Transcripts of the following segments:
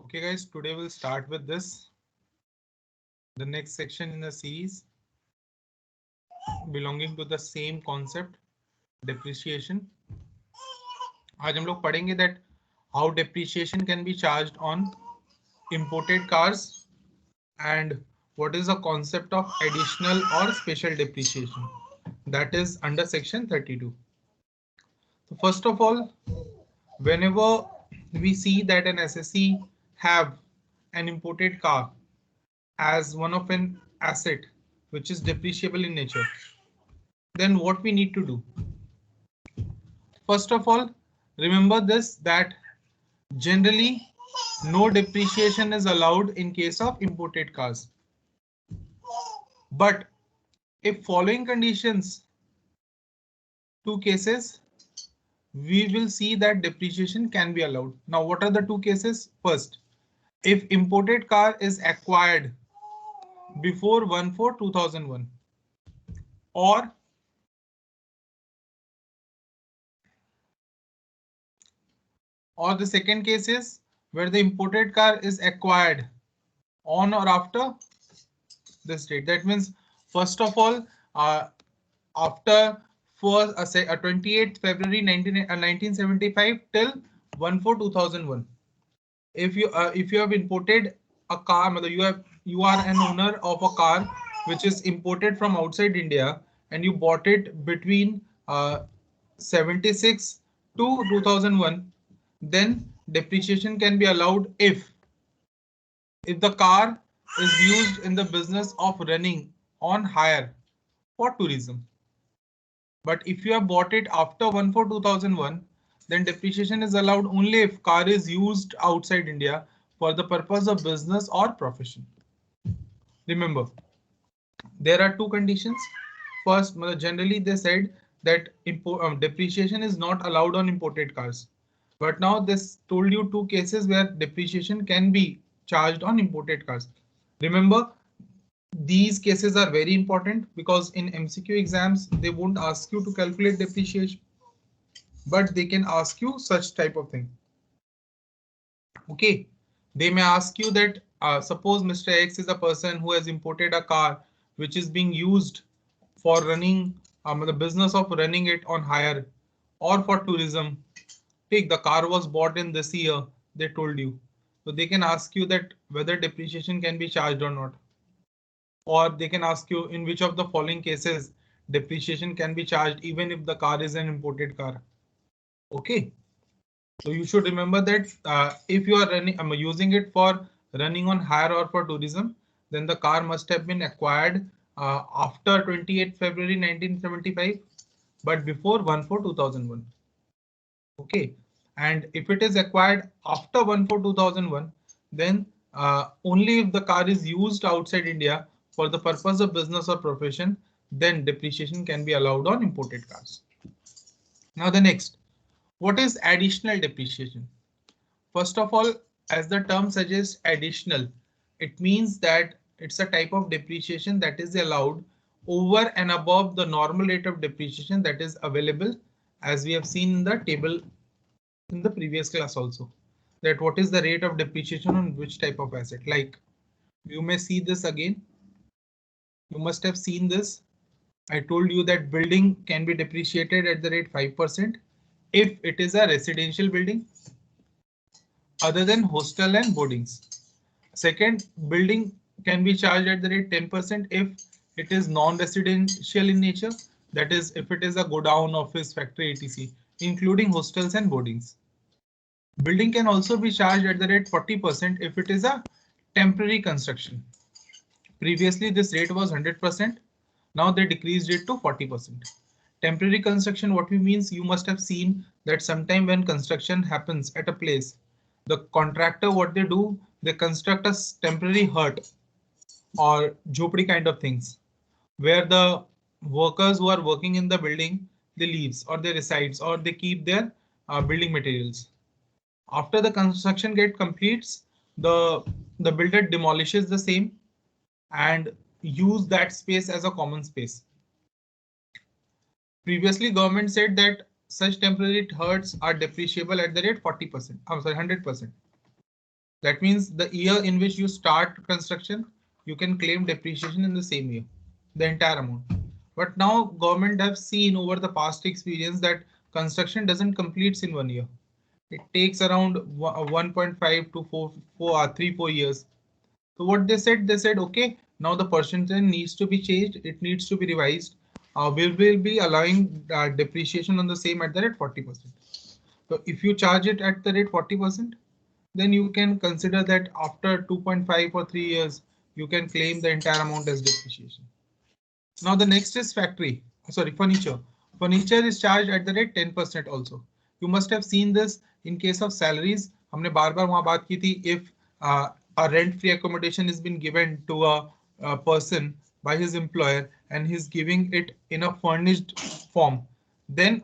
Okay guys, today we'll start with this, the next section in the series belonging to the same concept, depreciation. आज हम लोग पढ़ेंगे that how depreciation can be charged on imported cars and what is the concept of additional or special depreciation, that is under section 32. So first of all, whenever we see that an SSC have an imported car as one of an asset which is depreciable in nature, then what we need to do? First of all, remember this, that generally no depreciation is allowed in case of imported cars. But if following conditions, two cases, we will see that depreciation can be allowed. Now, what are the two cases? First, if imported car is acquired before 1/4/2001, or the second case is where the imported car is acquired on or after this date. That means, first of all, after 28th February 1975 till 1/4/2001. If you have imported a car, you are an owner of a car which is imported from outside India and you bought it between 76 to 2001, then depreciation can be allowed if the car is used in the business of running on hire for tourism. But if you have bought it after 1/4/2001, then depreciation is allowed only if car is used outside India for the purpose of business or profession. Remember, there are two conditions. First, generally they said that depreciation is not allowed on imported cars. But now this told you two cases where depreciation can be charged on imported cars. Remember, these cases are very important because in MCQ exams, they won't ask you to calculate depreciation, but they can ask you such type of thing. Okay, they may ask you that suppose Mr. X is a person who has imported a car which is being used for running the business of running it on hire or for tourism. Take the car was bought in this year, they told you. So they can ask you that whether depreciation can be charged or not. Or they can ask you in which of the following cases depreciation can be charged even if the car is an imported car. Okay. So you should remember that if you are using it for running on hire or for tourism, then the car must have been acquired after 28th February 1975, but before 1/4/2001. Okay, and if it is acquired after 1/4/2001, then only if the car is used outside India for the purpose of business or profession, then depreciation can be allowed on imported cars. Now the next. What is additional depreciation? First of all, as the term suggests, additional, it means that it's a type of depreciation that is allowed over and above the normal rate of depreciation that is available, as we have seen in the table in the previous class also. That what is the rate of depreciation on which type of asset? Like you may see this again. You must have seen this. I told you that building can be depreciated at the rate 5% if it is a residential building other than hostel and boardings. Second, building can be charged at the rate 10% if it is non-residential in nature. That is, if it is a godown, office, factory, etc., including hostels and boardings. Building can also be charged at the rate 40% if it is a temporary construction. Previously, this rate was 100%. Now they decreased it to 40%. Temporary construction, what we means, you must have seen that sometime when construction happens at a place, the contractor, what they do, they construct a temporary hut or jhopdi kind of things, where the workers who are working in the building, they lives or they resides or they keep their building materials. After the construction get completes, the builder demolishes the same and use that space as a common space. Previously, government said that such temporary huts are depreciable at the rate 40%. I'm sorry, 100%. That means the year in which you start construction, you can claim depreciation in the same year, the entire amount. But now government have seen over the past experience that construction doesn't complete in 1 year. It takes around 1.5 to 3, 4 years. So what they said, okay, now the percentage needs to be changed. It needs to be revised. We will be allowing depreciation on the same at the rate 40%. So if you charge it at the rate 40%, then you can consider that after 2.5 or 3 years, you can claim the entire amount as depreciation. Now the next is factory, sorry, furniture. Furniture is charged at the rate 10% also. You must have seen this in case of salaries. हमने बार बार वहाँ बात की थी, if a rent-free accommodation is been given to a person by his employer and he's giving it in a furnished form, then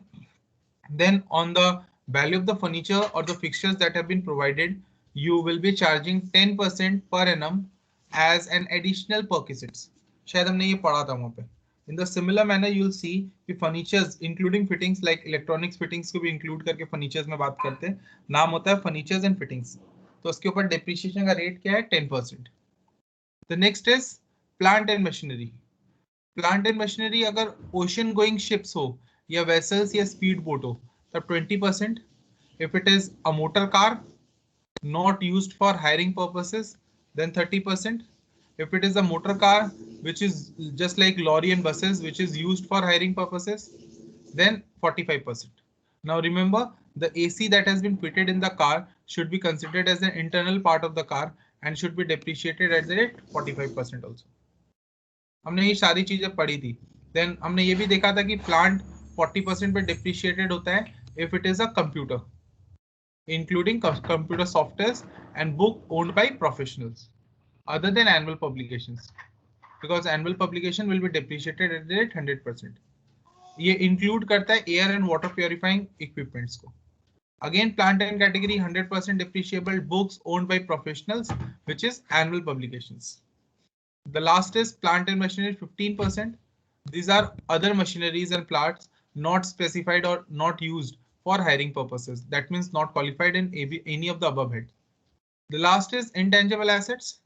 on the value of the furniture or the fixtures that have been provided, you will be charging 10% per annum as an additional perquisites. शायद हमने ये पढ़ा था वहाँ पे. In the similar manner, you'll see कि furnitures including fittings like electronics fittings को भी include करके furnitures में बात करते हैं. नाम होता है furnitures and fittings. तो उसके ऊपर depreciation का rate क्या है? 10%. The next is plant and machinery. Plant and machinery अगर ocean going ships हो या vessels या speed boat हो तब 20%. If it is a motor car not used for hiring purposes, then 30%. If it is a motor car which is just like lorry and buses which is used for hiring purposes, then 45%. Now remember, the AC that has been fitted in the car should be considered as an internal part of the car and should be depreciated at the rate 45% also. हमने ये सारी चीजें पढ़ी थी. Then हमने ये भी देखा था कि प्लांट 40% पे डिप्रिशिएटेड होता है if it is a computer, including computer softwares and book owned by professionals other than annual publications, because annual publication will be depreciated at the rate 100%. ये include करता है air and water purifying equipments को. Again, plant and category 100% depreciable books owned by professionals, which is annual publications. The last is plant and machinery 15%. These are other machineries and plants not specified or not used for hiring purposes. That means not qualified in any of the above head. The last is intangible assets,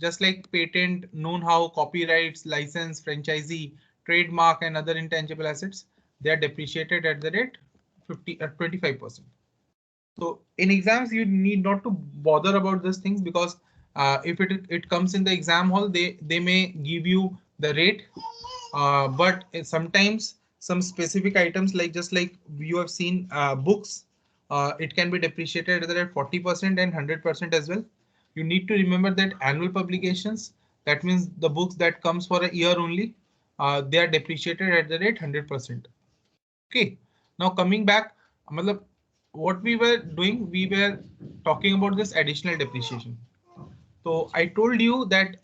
just like patent, know-how, copyrights, license, franchisee, trademark, and other intangible assets. They are depreciated at the rate 25%. So in exams, you need not to bother about these things because if it comes in the exam hall, they may give you the rate, but sometimes some specific items like just like you have seen books, it can be depreciated either at 40% and 100% as well. You need to remember that annual publications, that means the books that comes for a year only, they are depreciated at the rate 100%. Okay, now coming back, what we were doing, we were talking about this additional depreciation. So I told you that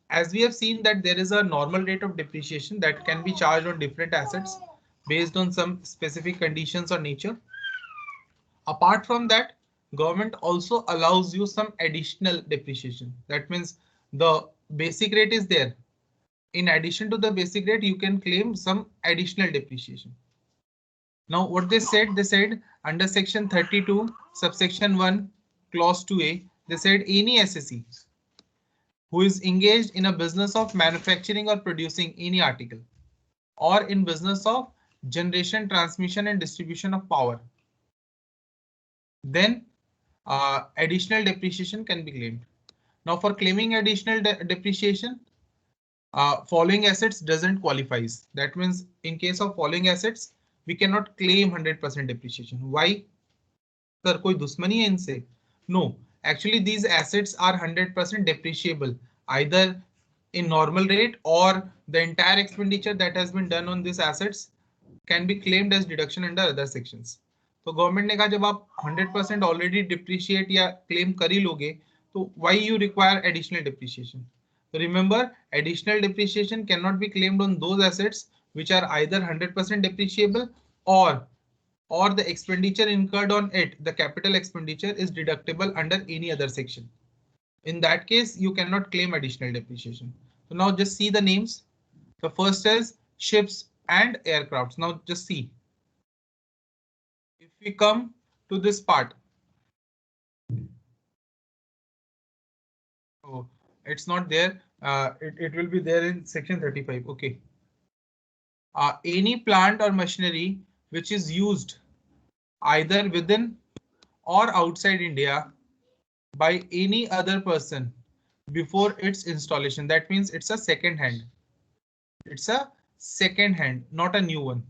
as we have seen that there is a normal rate of depreciation that can be charged on different assets based on some specific conditions or nature. Apart from that, government also allows you some additional depreciation. That means the basic rate is there. In addition to the basic rate, you can claim some additional depreciation. Now what they said under section 32 subsection 1 clause 2a, they said any SSE who is engaged in a business of manufacturing or producing any article or in business of generation, transmission and distribution of power, then additional depreciation can be claimed. Now for claiming additional depreciation, following assets doesn't qualifies. That means in case of following assets, we cannot claim 100% depreciation. Why? Sir, कोई दुश्मनी है इनसे? No, actually these assets are 100% depreciable either in normal rate or the entire expenditure that has been done on these assets can be claimed as deduction under other sections. तो government ने कहा जब आप 100% already depreciate या claim कर ही लोगे तो why you require additional depreciation? So remember, additional depreciation cannot be claimed on those assets which are either 100% depreciable or the expenditure incurred on it, the capital expenditure is deductible under any other section. In that case, you cannot claim additional depreciation. So now just see the names. The first is ships and aircrafts. Now just see. If we come to this part, It's not there. It will be there in section 35. Okay. Any plant or machinery which is used either within or outside India by any other person before its installation. That means it's a second hand. It's a second hand, not a new one.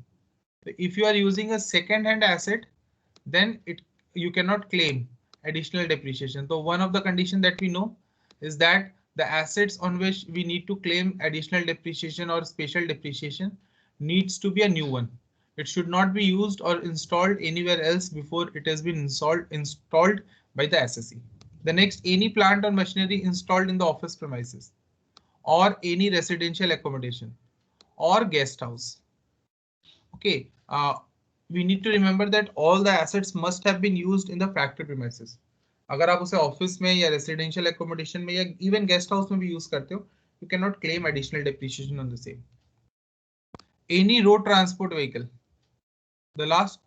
If you are using a second hand asset, then you cannot claim additional depreciation. So one of the conditions that we know is that the assets on which we need to claim additional depreciation or special depreciation needs to be a new one. It should not be used or installed anywhere else before it has been installed by the SSE. The next, any plant or machinery installed in the office premises or any residential accommodation or guest house. Okay, we need to remember that all the assets must have been used in the factory premises. अगर आप उसे office में या residential accommodation में या even guest house में भी use करते हो, you cannot claim additional depreciation on the same. Any road transport vehicle. The last,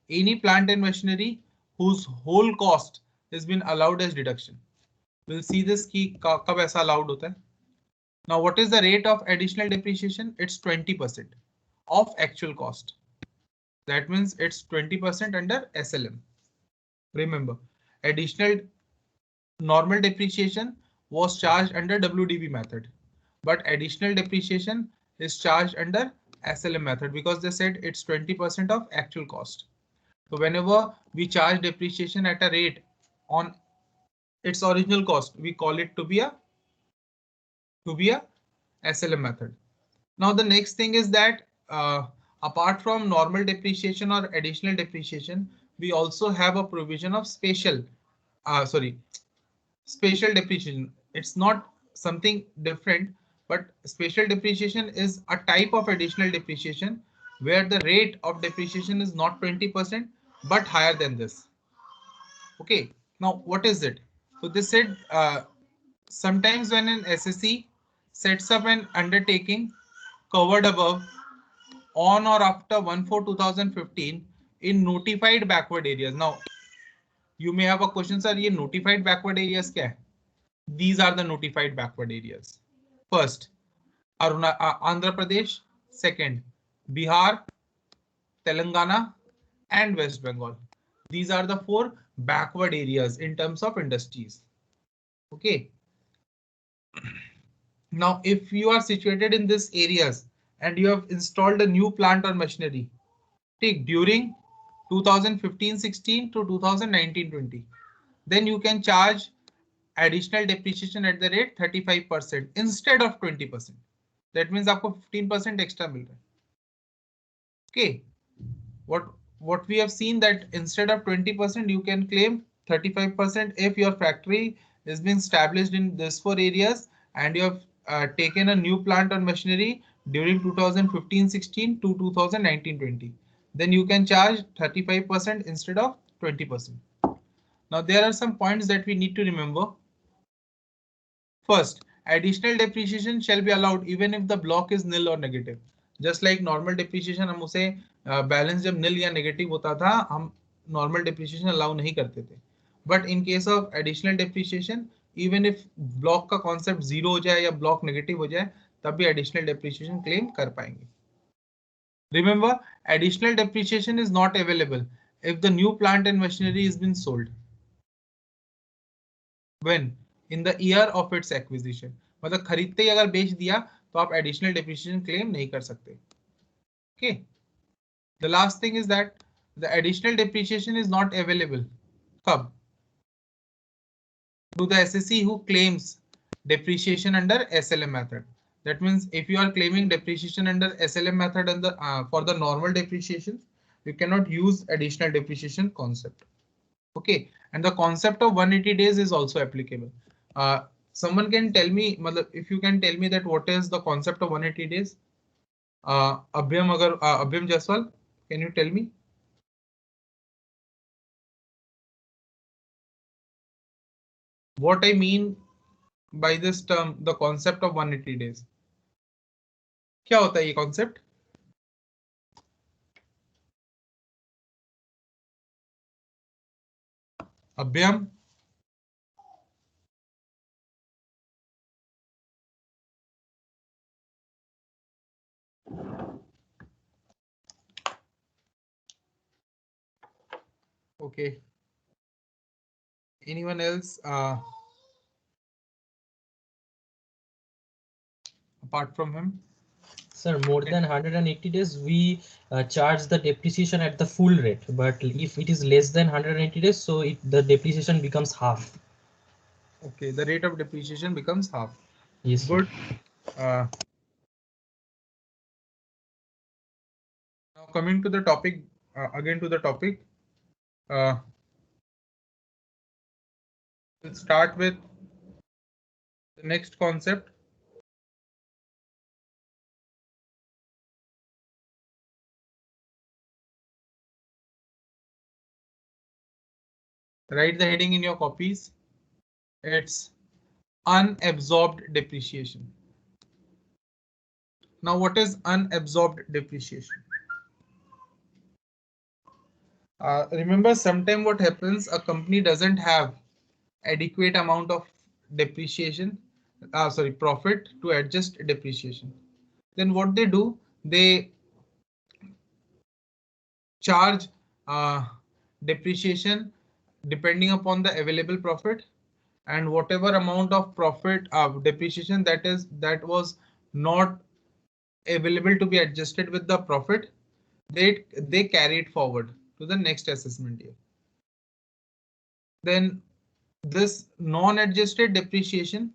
any plant and machinery whose whole cost has been allowed as deduction. We'll see this कि कब ऐसा allowed होता है. Now, what is the rate of additional depreciation? It's 20% of actual cost. That means it's 20% under SLM. Remember, additional normal depreciation was charged under WDB method, but additional depreciation is charged under SLM method because they said it's 20% of actual cost. So whenever we charge depreciation at a rate on its original cost, we call it to be a SLM method. Now the next thing is that apart from normal depreciation or additional depreciation, we also have a provision of special depreciation. It's not something different, but special depreciation is a type of additional depreciation where the rate of depreciation is not 20% but higher than this. Okay, now what is it? So they said sometimes when an SSE sets up an undertaking covered above on or after 1/4/2015 in notified backward areas. Now, you may have a question, sir, ये notified backward areas क्या है? These are the notified backward areas. First, Andhra Pradesh. Second, Bihar, Telangana, and West Bengal. These are the four backward areas in terms of industries. Okay. Now, if you are situated in these areas and you have installed a new plant or machinery, take during 2015-16 to 2019-20, then you can charge additional depreciation at the rate 35% instead of 20%. That means आपको 15% extra मिल रहा है. Okay, what we have seen that instead of 20% you can claim 35% if your factory is being established in these four areas and you have taken a new plant or machinery during 2015-16 to 2019-20. Then you can charge 35% instead of 20%. Now there are some points that we need to remember. First, additional depreciation shall be allowed even if the block is nil or negative. Just like normal depreciation, हम उसे balance जब nil या negative होता था, हम normal depreciation allow नहीं करते थे. But in case of additional depreciation, even if block का concept zero हो जाए या block negative हो जाए, तब भी additional depreciation claim कर पाएंगे. Remember, additional depreciation is not available if the new plant and machinery has been sold. When? In the year of its acquisition. मतलब खरीदते ही अगर बेच दिया तो आप additional depreciation claim नहीं कर सकते. Okay. The last thing is that the additional depreciation is not available. कब? To the SSE who claims depreciation under SLM method. That means if you are claiming depreciation under SLM method under for the normal depreciation, you cannot use additional depreciation concept. Okay, and the concept of 180 days is also applicable. Someone can tell me, if you can tell me that what is the concept of 180 days? Abhyam Jaswal, can you tell me? What I mean by this term, the concept of 180 days. क्या होता है ये concept? Abhyam? Okay. Anyone else apart from him? Sir, more than 180 days, we charge the depreciation at the full rate. But if it is less than 180 days, so the depreciation becomes half. Okay, the rate of depreciation becomes half. Yes, sir. Good. Uh, Now coming to the topic, again to the topic, uh, we'll start with the next concept. Write the heading in your copies. It's unabsorbed depreciation. Now, what is unabsorbed depreciation? Remember, sometime what happens, a company doesn't have adequate amount of depreciation, sorry, profit to adjust depreciation. Then what they do, they charge depreciation depending upon the available profit, and whatever amount of profit depreciation that was not available to be adjusted with the profit, they carry it forward to the next assessment year. Then this non-adjusted depreciation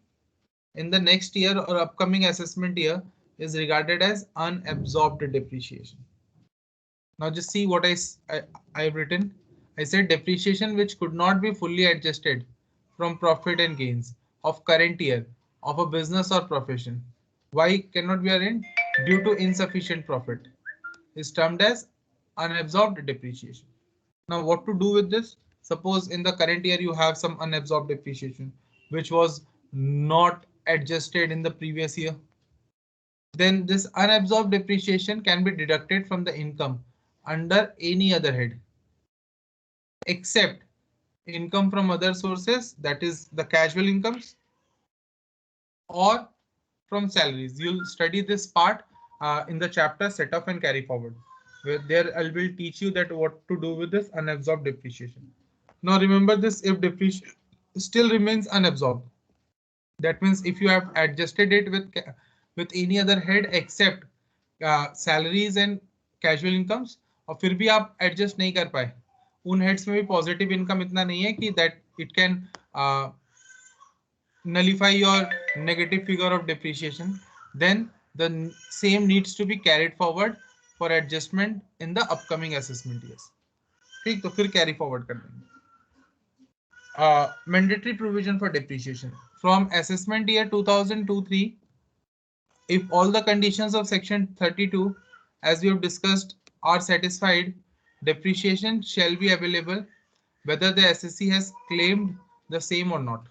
in the next year or upcoming assessment year is regarded as unabsorbed depreciation. Now just see what I've written. I said depreciation which could not be fully adjusted from profit and gains of current year of a business or profession. Why cannot be arranged? Due to insufficient profit is termed as unabsorbed depreciation. Now what to do with this? Suppose in the current year you have some unabsorbed depreciation which was not adjusted in the previous year. Then this unabsorbed depreciation can be deducted from the income under any other head except income from other sources, that is the casual incomes, or from salaries. You'll study this part in the chapter set off and carry forward, where there I will teach you that what to do with this unabsorbed depreciation. Now remember this, if depreciation still remains unabsorbed, that means if you have adjusted it with any other head except salaries and casual incomes, और फिर भी आप adjust नहीं कर पाए, उन heads में भी positive income इतना नहीं है कि that it can nullify your negative figure of depreciation, then the same needs to be carried forward for adjustment in the upcoming assessment years. ठीक, तो फिर carry forward कर देंगे. Mandatory provision for depreciation from assessment year 2002-3, if all the conditions of section 32 as we have discussed are satisfied, depreciation shall be available whether the SSC has claimed the same or not.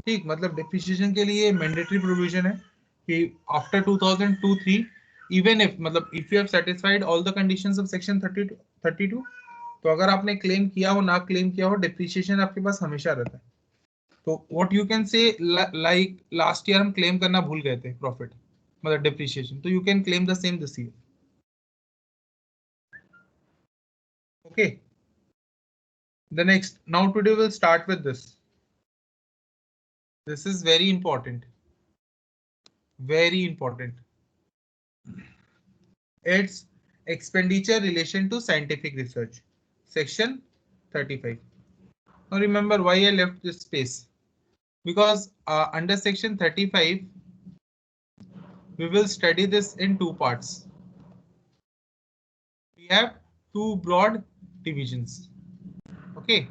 ठीक, मतलब depreciation के लिए mandatory provision है कि after 2002-3 even if मतलब if you have satisfied all the conditions of section 32, तो अगर आपने क्लेम किया हो ना क्लेम किया हो, depreciation आपके पास हमेशा रहता है. तो what you can say, like last year हम claim करना भूल गए थे profit मतलब depreciation, तो you can claim the same this year. Okay. The next, now today we'll start with this. This is very important. Very important. It's expenditure relation to scientific research. Section 35. Now remember why I left this space. Because under section 35, we will study this in two parts. We have two broad divisions. Okay.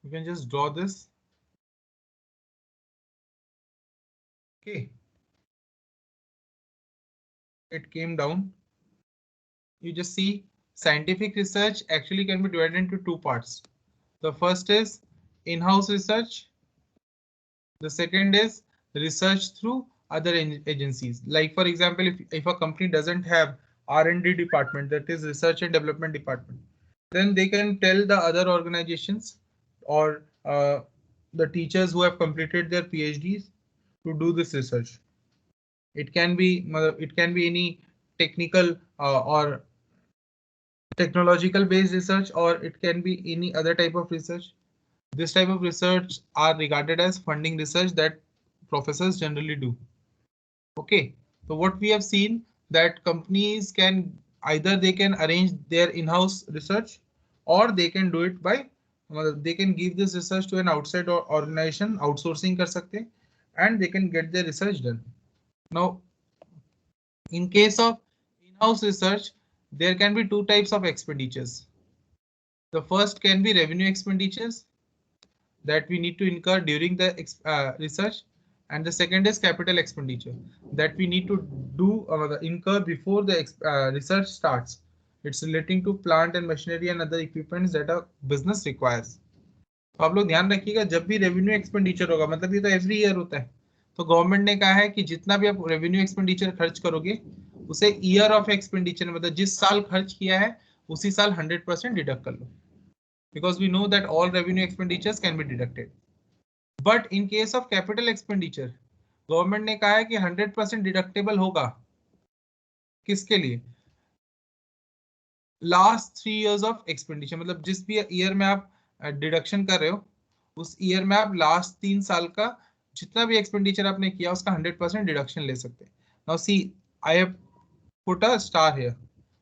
You can just draw this. Okay. It came down. You just see scientific research actually can be divided into two parts. The first is in-house research. The second is research through other agencies. Like for example, if a company doesn't have R&D department, that is research and development department, then they can tell the other organizations or the teachers who have completed their PhDs to do this research. It can be any technical or technological based research, or it can be any other type of research. This type of research are regarded as funding research that professors generally do. Okay, so what we have seen that companies can either they can arrange their in-house research or they can do it by they can give this research to an outside organization, outsourcing कर सकते हैं, and they can get their research done. Now, in case of in-house research, there can be two types of expenditures. The first can be revenue expenditures that we need to incur during the research, and the second is capital expenditure that we need to do incur before the research starts. It's relating to plant and machinery and other equipments that a business requires. तो आप लोग ध्यान रखिएगा, जब भी revenue expenditure होगा, मतलब ये तो एवरी ईयर होता है, तो गवर्नमेंट ने कहा है कि जितना भी आप रेवेन्यू एक्सपेंडिचर खर्च करोगे उसे ईयर ऑफ एक्सपेंडिचर मतलब जिस साल खर्च किया है उसी साल 100% डिडक्ट कर लो, because we know that all revenue expenditures can be deducted. But in case of capital expenditure, government ने कहा है कि 100% डिडक्टेबल होगा किसके लिए? लास्ट 3 years ऑफ एक्सपेंडिचर, मतलब जिस भी ईयर में आप डिडक्शन कर रहे हो उस ईयर में आप लास्ट 3 साल का जितना भी एक्सपेंडिचर आपने किया उसका 100% डिडक्शन ले सकते हैं. Now see, I have put a star here.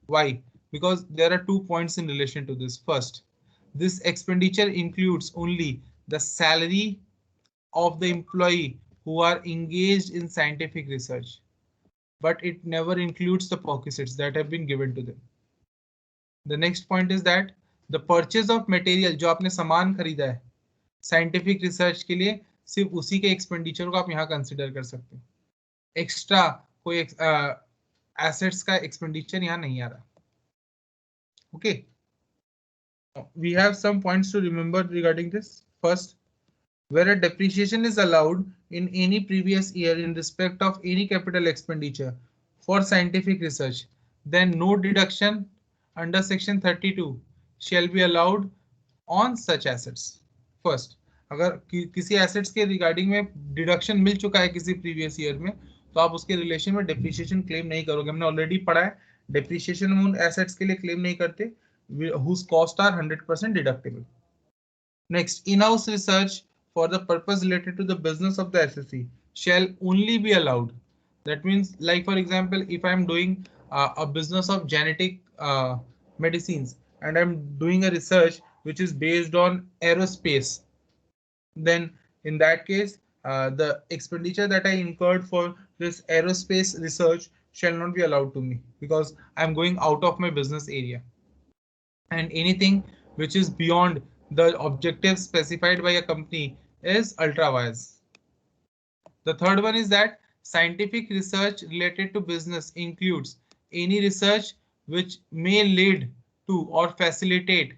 Why? Because there are 2 points in relation to this. First, this expenditure includes only the salary of the employee who are engaged in scientific research, but it never includes the perquisites that have been given to them. The next point is that the purchase of material, जो आपने सामान खरीदा है scientific research के लिए, सिर्फ उसी के एक्सपेंडिचर को आप यहाँ कंसिडर कर सकते हैं. एक्स्ट्रा कोई एसेट्स का एक्सपेंडिचर यहाँ नहीं आ रहा. Okay, we have some points to remember regarding this. First, where a depreciation is allowed in any previous year in respect of any capital expenditure for scientific research, then no deduction under section 32 shall be allowed on such assets. First, अगर किसी assets के regarding में deduction मिल चुका है किसी previous year में, तो आप उसके रिलेशन में डेप्रिसिएशन क्लेम नहीं करोगे. हमने ऑलरेडी पढ़ा है डेप्रिसिएशन हम उन एसेट्स के लिए क्लेम नहीं करते whose costs are 100% deductible. Next, in-house research for the purpose related to the business of the SSC shall only be allowed. That means, like for example, if I'm doing a business of genetic medicines and I'm doing a research which is based on aerospace, then in that case, the expenditure that I incurred for this aerospace research shall not be allowed to me because I'm going out of my business area. And anything which is beyond the objectives specified by a company is ultra vires. The third one is that scientific research related to business includes any research which may lead to or facilitate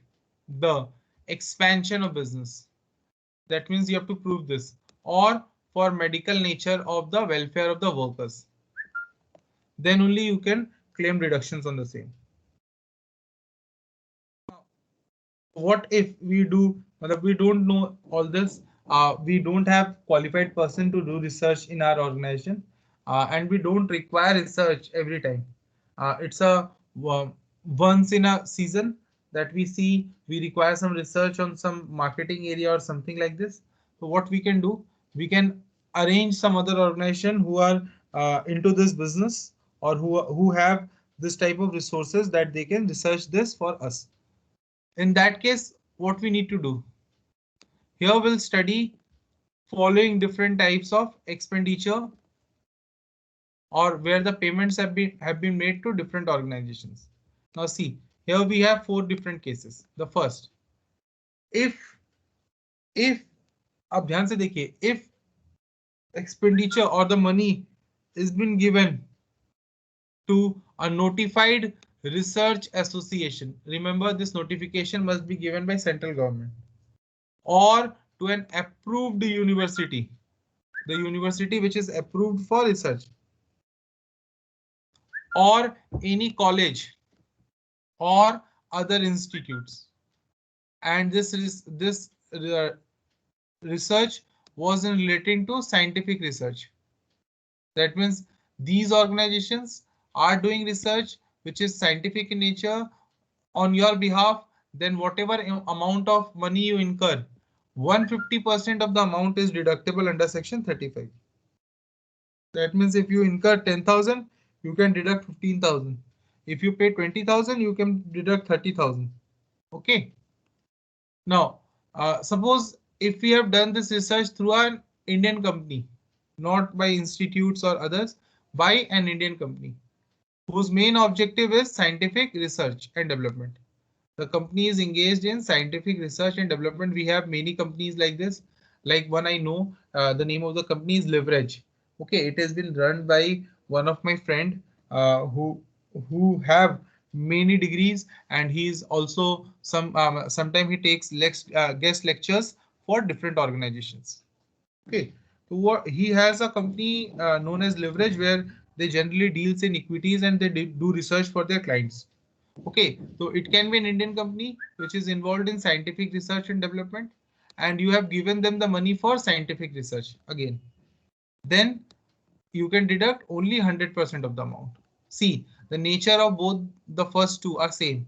the expansion of business. That means you have to prove this, or for medical nature of the welfare of the workers. Then only you can claim reductions on the same. What if we we don't know all this, we don't have qualified person to do research in our organization, and we don't require research every time. It's a once in a season that we see we require some research on some marketing area or something like this. So what we can do, we can arrange some other organization who are into this business or who have this type of resources that they can research this for us. In that case, what we need to do? Here we'll study following different types of expenditure or where the payments have been made to different organizations. Now see, here we have 4 different cases. The first, if आप ध्यान से देखिए, if expenditure or the money is been given to a notified research association. Remember, this notification must be given by central government, or to an approved university, the university which is approved for research, or any college or other institutes, and this research was in relating to scientific research. That means these organizations are doing research which is scientific in nature on your behalf. Then whatever amount of money you incur, 150% of the amount is deductible under section 35. That means if you incur 10,000, you can deduct 15,000. If you pay 20,000, you can deduct 30,000. Okay. Now, suppose if we have done this research through an Indian company, not by institutes or others, by an Indian company whose main objective is scientific research and development. The company is engaged in scientific research and development. We have many companies like this. Like one I know, the name of the company is Leverage. Okay, it has been run by one of my friend who have many degrees, and he is also sometime he takes guest lectures for different organizations. Okay, so what he has a company known as Leverage, where they generally deals in equities and they do research for their clients. Okay, so it can be an Indian company which is involved in scientific research and development, and you have given them the money for scientific research again. Then you can deduct only 100% of the amount. See, the nature of both the first two are same,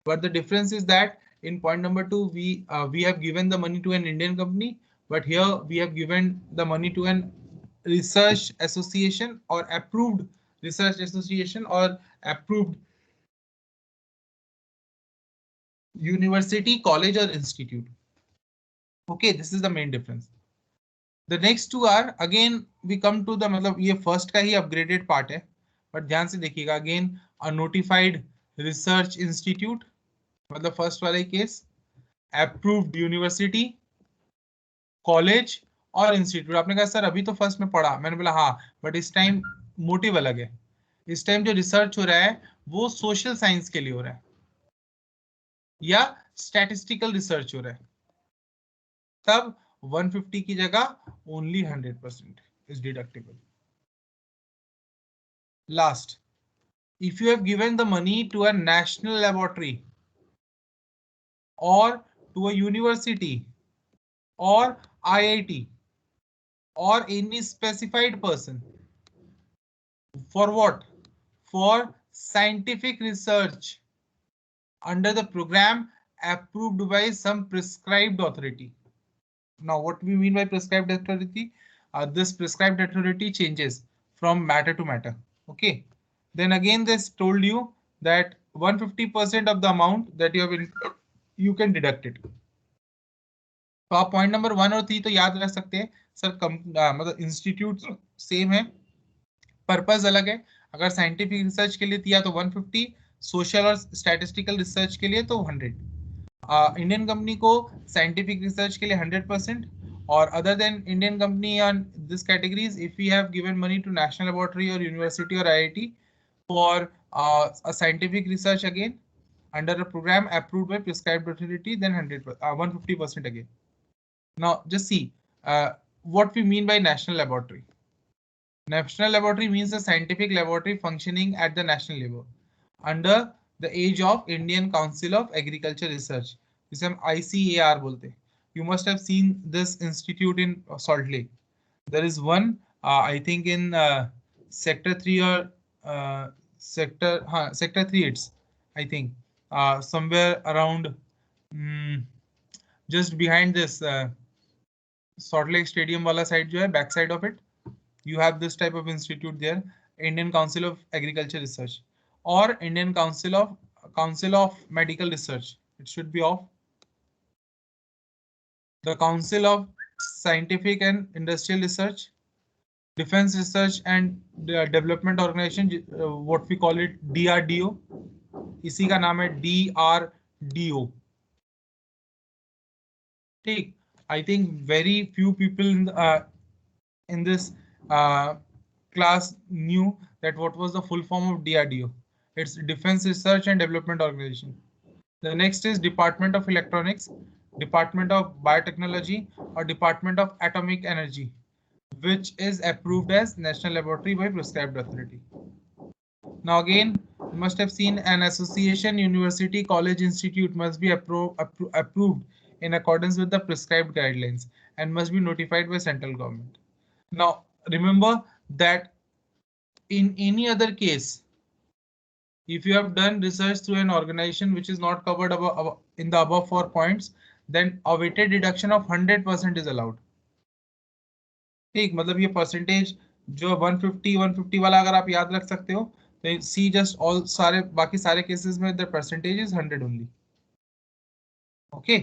but the difference is that in point number 2, we have given the money to an Indian company, but here we have given the money to an research association or approved research association or approved university, college or institute. Okay, this is the main difference. The next two are again we come to the मतलब ये first का ही upgraded part है, but ध्यान से देखिएगा again a notified research institute मतलब first वाले case approved university, college और institute. आपने कहा सर अभी तो फर्स्ट में पढ़ा, मैंने बोला हाँ, बट इस टाइम मोटिव अलग है. इस टाइम जो रिसर्च हो रहा है वो सोशल साइंस के लिए हो रहा है या स्टैटिस्टिकल रिसर्च हो रहा है, तब 150 की जगह only 100% is deductible. Last, if you have given the money to a national laboratory or to a university or IIT or any specified person, for what? For scientific research under the program approved by some prescribed authority. Now, what we mean by prescribed authority? This prescribed authority changes from matter to matter. Okay. Then again, this told you that 150% of the amount that you have incurred, you can deduct it. तो आप point number 1 और 3 तो याद रख सकते हैं sir. मतलब institute same है, पर्पस अलग है. अगर साइंटिफिक रिसर्च के लिए दिया तो 150, सोशल और स्टैटिस्टिकल रिसर्च के लिए तो 100. इंडियन कंपनी को साइंटिफिक रिसर्च के लिए 100%, और other than Indian company on this categories, if we have given money to national laboratory और यूनिवर्सिटी और IIT for a scientific research again under a program approved by prescribed authority, then 150% again. Now just see what we mean by national laboratory. National laboratory means a scientific laboratory functioning at the national level under the age of Indian Council of Agriculture Research, जिसे हम ICAR बोलते हैं. You must have seen this institute in Salt Lake. There is one, I think in sector 3 or sector 3 it's, I think somewhere around just behind this Salt Lake Stadium wala side jo hai, back side of it, you have this type of institute there, Indian Council of Agriculture Research or Indian Council of Medical Research. It should be of the Council of Scientific and Industrial Research, Defense Research and Development Organization, what we call it DRDO. इसी का नाम है DRDO. ठीक, I think very few people in this class knew that what was the full form of DRDO. It's Defense Research and Development Organization. The next is Department of Electronics, Department of Biotechnology or Department of Atomic Energy, which is approved as National Laboratory by prescribed authority. Now again, You must have seen an association, university, college, institute must be approved in accordance with the prescribed guidelines and must be notified by central government. Now, remember that in any other case, if you have done research through an organization which is not covered in the above 4 points, then a weighted deduction of 100% is allowed. ठीक, मतलब ये percentage जो 150 वाला अगर आप याद रख सकते हो तो सी जस्ट ऑल सारे बाकी सारे केसेस में the percentage is 100 only. Okay,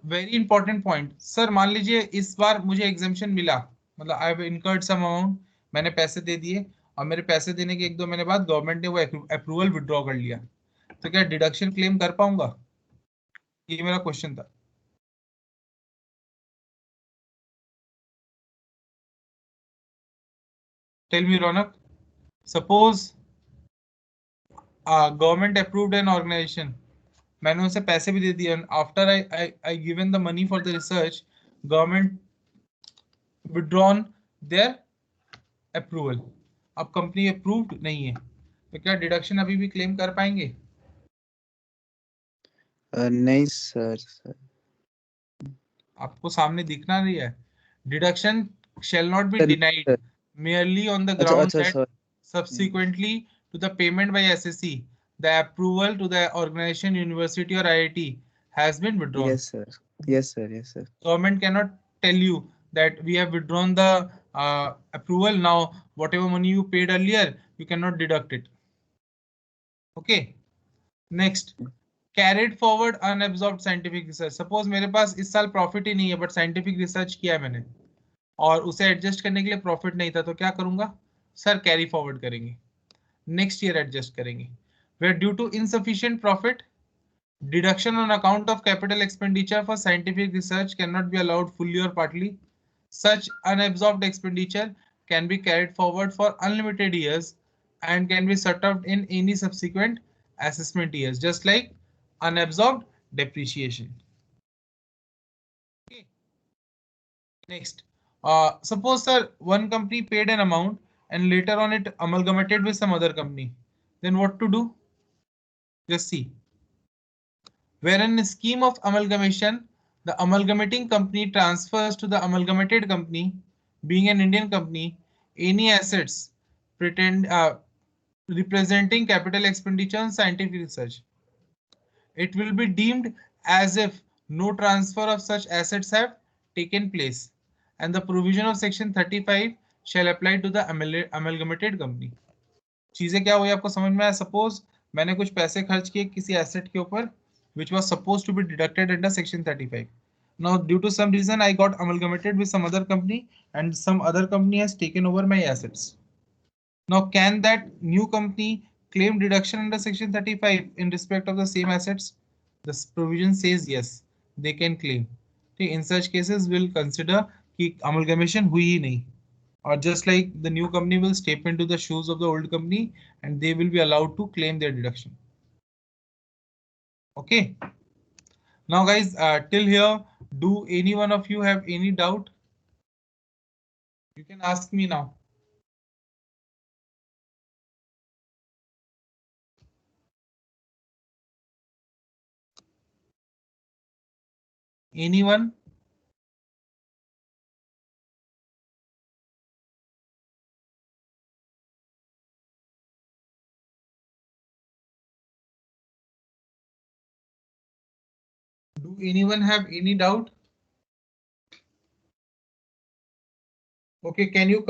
very important point sir. मान लीजिए इस बार मुझे एग्जामेशन मिला, मतलब I have incurred some amount, मैंने पैसे दे दिए और मेरे पैसे देने के 1-2 महीने बाद गवर्नमेंट ने वो अप्रूवल विड्रॉ कर लिया, तो क्या डिडक्शन क्लेम कर पाऊंगा? ये मेरा क्वेश्चन था. Tell me Raunak. Suppose government approved an organisation, मैंने उसे पैसे भी दे दिए, after I given the money for the research, government withdrawn their approval. अब कंपनी अप्रूव्ड नहीं है, तो क्या डिडक्शन अभी भी क्लेम कर पाएंगे? नहीं सर. आपको सामने दिखना नहीं है. Deduction shall not be denied merely on the ground that subsequently to the payment by SSC, the approval to the organization, university or IIT has been withdrawn. Yes sir. Yes sir. Yes sir. Government cannot tell you that we have withdrawn the approval. Now whatever money you paid earlier, you cannot deduct it. Okay. Next, carried forward unabsorbed scientific research. Suppose मेरे पास इस साल profit ही नहीं है but scientific research किया है मैंने और उसे एडजस्ट करने के लिए प्रॉफिट नहीं था, तो क्या करूंगा सर? कैरी फॉरवर्ड करेंगे, नेक्स्ट ईयर एडजस्ट करेंगे. Where due to insufficient profit, deduction on account of capital expenditure for scientific research can not be allowed fully or partly. Such unabsorbed expenditure can be carried forward for unlimited years and can be set up in any subsequent assessment years, just like unabsorbed depreciation. Okay. Next, suppose sir one company paid an amount and later on it amalgamated with some other company, then what to do? Just see. Where in a scheme of amalgamation, the amalgamating company transfers to the amalgamated company, being an Indian company, any assets representing capital expenditure on scientific research. It will be deemed as if no transfer of such assets have taken place, and the provision of section 35 shall apply to the amalgamated company. चीजें क्या हुई आपको समझ में आया? Suppose मैंने कुछ पैसे खर्च किए किसी एसेट के ऊपर which was supposed to be deducted under section 35. Now due to some reason I got amalgamated with some other company and some other company has taken over my assets. Now can that new company claim deduction under section 35 in respect of the same assets? This provision says yes, they can claim. Okay, in such cases we'll consider कि amalgamation हुई ही नहीं, or just like the new company will step into the shoes of the old company and they will be allowed to claim their deduction. Okay. Now guys, till here, do any one of you have any doubt? You can ask me now. Anyone? Do anyone have any doubt? Okay, can you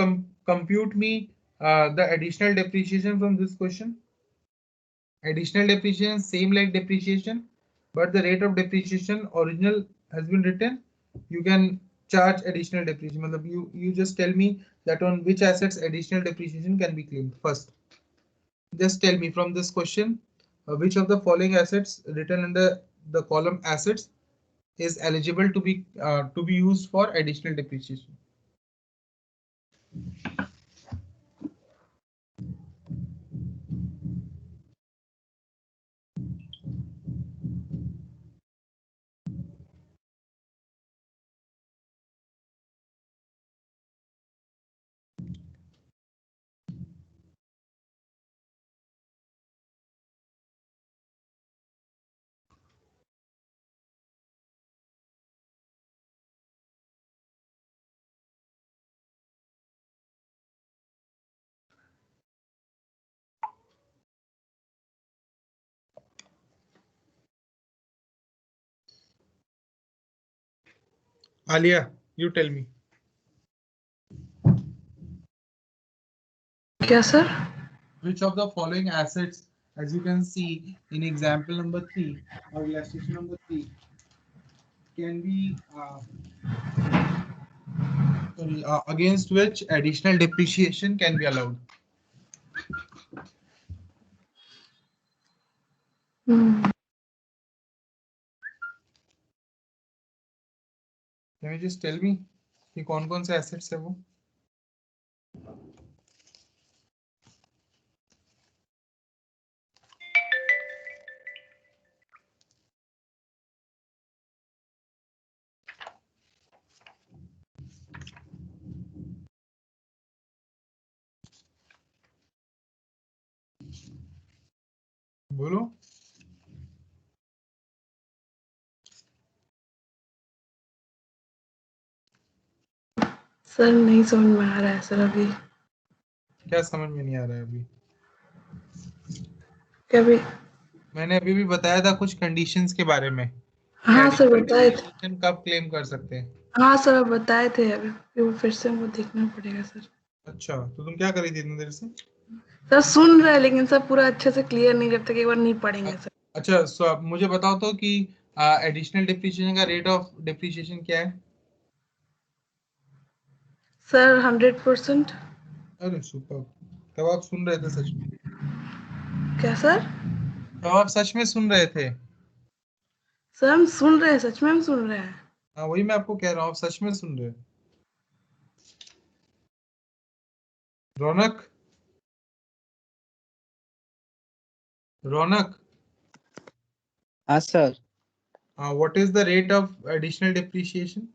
compute me the additional depreciation from this question? Additional depreciation, same like depreciation, but the rate of depreciation original has been written. You can charge additional depreciation. You just tell me that on which assets additional depreciation can be claimed first. Just tell me from this question, which of the following assets written under the column assets is eligible to be used for additional depreciation. Alia, you tell me. क्या sir? Which of the following assets, as you can see in example number 3 or illustration number 3, can be against which additional depreciation can be allowed? Can you just tell me कि कौन-कौन से assets है वो? बोलो. Sir नहीं समझ में आ रहा है सर अभी. क्या समझ में नहीं आ रहा है अभी? क्या भी? मैंने अभी भी बताया था कुछ कंडीशंस के बारे में. हाँ सर बताए थे. Depreciation कब क्लेम कर सकते हैं? हाँ सर आप बताए थे अभी. वो फिर से हमको देखना पड़ेगा सर. अच्छा, तो तुम क्या करी थी इतनी देर से? सर सुन रहे हैं लेकिन सर पूरा अच्छे से क्लियर नहीं जब तक एक बार नहीं पढ़ेंगे सर. अच्छा, सो अब मुझे बताओ तो कि एडिशनल डिप्रिसिएशन का रेट ऑफ डिप्रिसिएशन क्या है? सर 100%. अरे सुपर. तब आप सुन रहे थे सच में? क्या सर? तब आप सच में सुन रहे थे? सर हम सुन रहे हैं, सच में हम सुन रहे हैं. हाँ, वही मैं आपको कह रहा हूँ, आप सच में सुन रहे हो. रौनक, रौनक, हाँ sir. what is the rate of additional depreciation?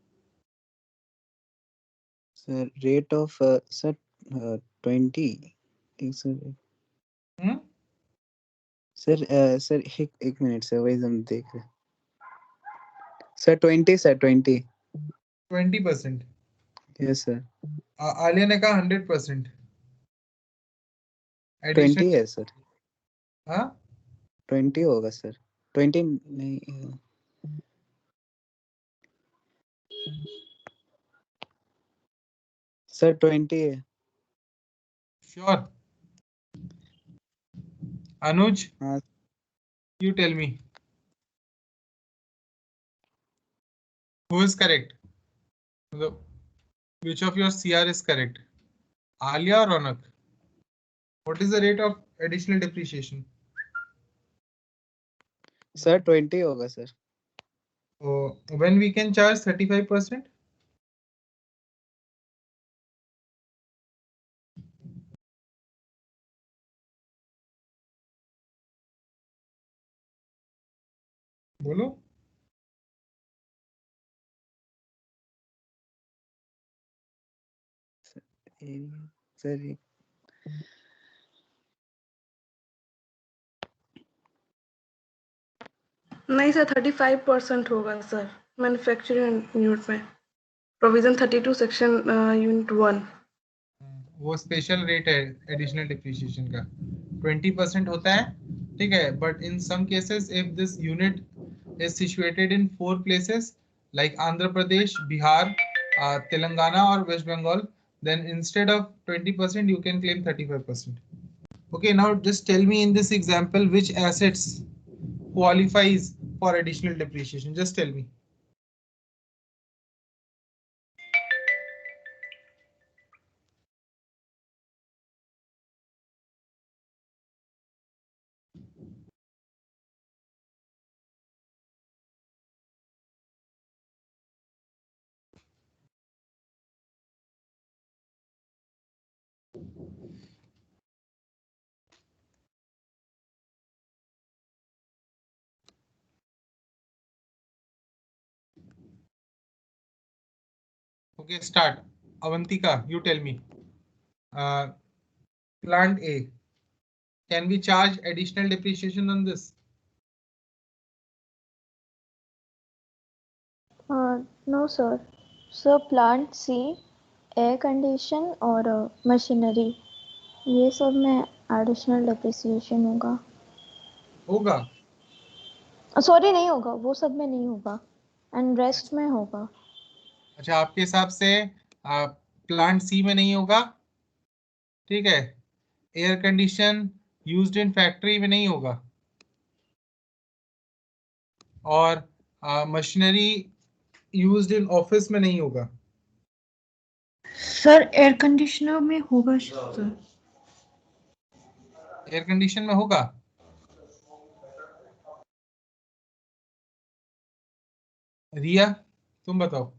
Sir, rate of sir 20. Sir, Hmm? sir, sir एक मिनट सर वही हम देख रहे. Sir 20 sir 20. 20%. Yes sir. Alia ने कहा 100%. 20 है सर. हाँ, 20 होगा सर. 20 नहीं. सर 20 है. श्योर. अनुज, हाँ. you tell me who is correct? मतलब which of your CR is correct? Alia or Ronak? What is the rate of additional depreciation? Sir 20 होगा sir. Oh, when we can charge 35%? बोलो. Sir नहीं sir 35% होगा sir manufacturing unit में. Provision 32 section unit 1. वो special rate है additional depreciation का. 20% होता है, ठीक है. But in some cases if this unit is situated in 4 places like Andhra Pradesh, Bihar, Telangana or West Bengal, then instead of 20% you can claim 35%. Okay, now just tell me in this example which assets qualifies for additional depreciation. Just tell me. Okay, start. Avantika, you tell me. Plant A. Can we charge additional depreciation on this? No sir. So plant C, air condition और machinery, ये सब में additional depreciation होगा. होगा. Sorry नहीं होगा, वो सब में नहीं होगा एंड रेस्ट में होगा. अच्छा, आपके हिसाब से प्लांट सी में नहीं होगा, ठीक है। Air condition used in factory में नहीं होगा, और मशीनरी यूज्ड इन ऑफिस में नहीं होगा। सर एयर कंडीशनर में होगा सर। एयर कंडीशन में होगा। रिया, तुम बताओ।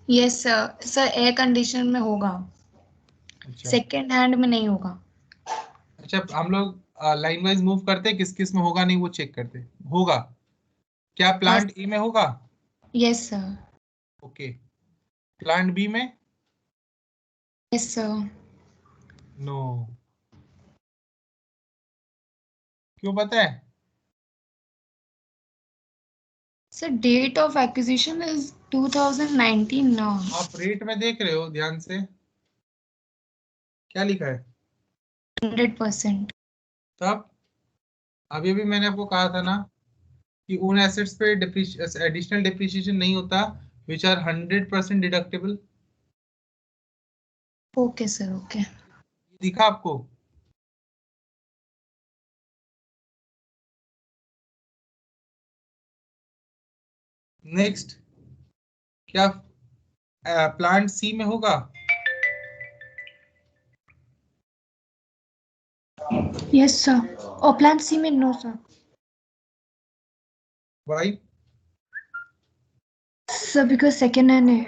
Yes sir, sir air condition में होगा, अच्छा सेकेंड हैंड में नहीं होगा। अच्छा, हम लोग लाइन वाइज मूव करते हैं, किस किस में होगा नहीं वो चेक करते हैं। होगा क्या? प्लांट ए में होगा? Yes sir. Okay. Plant B में? Yes sir. नो। क्यों पता है? Sir date of acquisition is 2019 now. आप रेट में देख रहे हो ध्यान से, क्या लिखा है? 100%। तब अभी भी मैंने आपको कहा था ना कि उन एसेट्स पे एडिशनल डिप्रिसिएशन नहीं होता which are 100% deductible. Okay sir, okay. दिखा आपको? नेक्स्ट, क्या प्लांट सी में होगा? यस सर, और प्लान सी में no sir. Why? Sir because second hand है।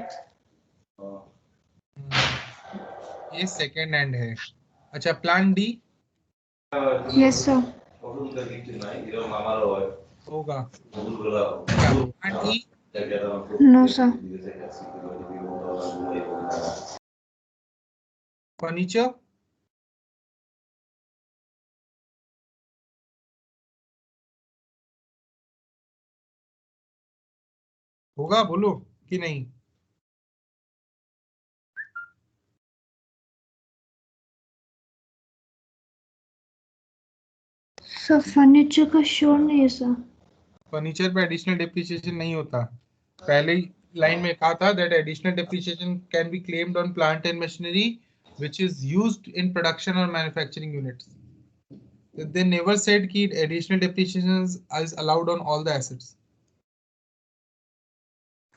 ये सेकेंड हैंड है। अच्छा, प्लान डी? Yes sir. होगा क्या? Plan E? No sir. Furniture? होगा, बोलो कि नहीं? सर फर्नीचर का श्योर नहीं है सर। फर्नीचर पे एडिशनल डिप्रिसिएशन नहीं होता। पहले ही लाइन में कहा था that additional depreciation can be claimed on plant and machinery which is used in production or manufacturing units. They never said कि additional depreciation is allowed on all the assets.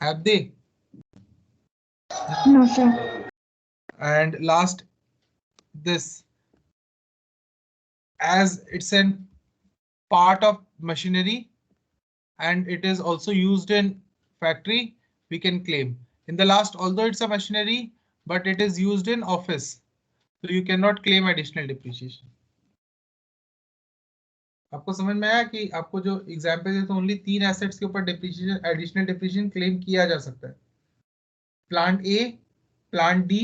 Have they? No sir. And last, this, as it's an part of machinery and it is also used in factory, we can claim. In the last, although it's a machinery, but it is used in office, so you cannot claim additional depreciation. आपको समझ में आया कि आपको जो example है तो only 3 assets के ऊपर डिप्रिसिएशन, एडिशनल डिप्रिसिएशन क्लेम किया जा सकता है। Plant A, plant D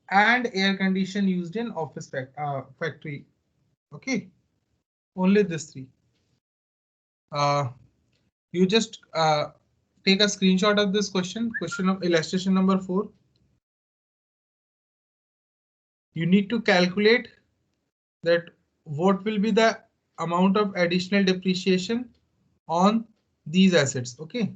and air condition used in office factory. Okay, only this 3. You just take a screenshot of this question of illustration number 4. You need to calculate that what will be the amount of additional depreciation on these assets. Okay.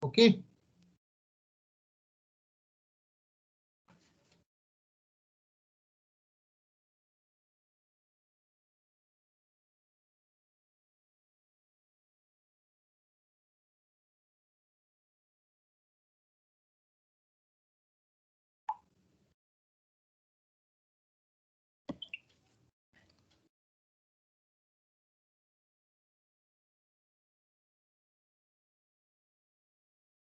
Okay.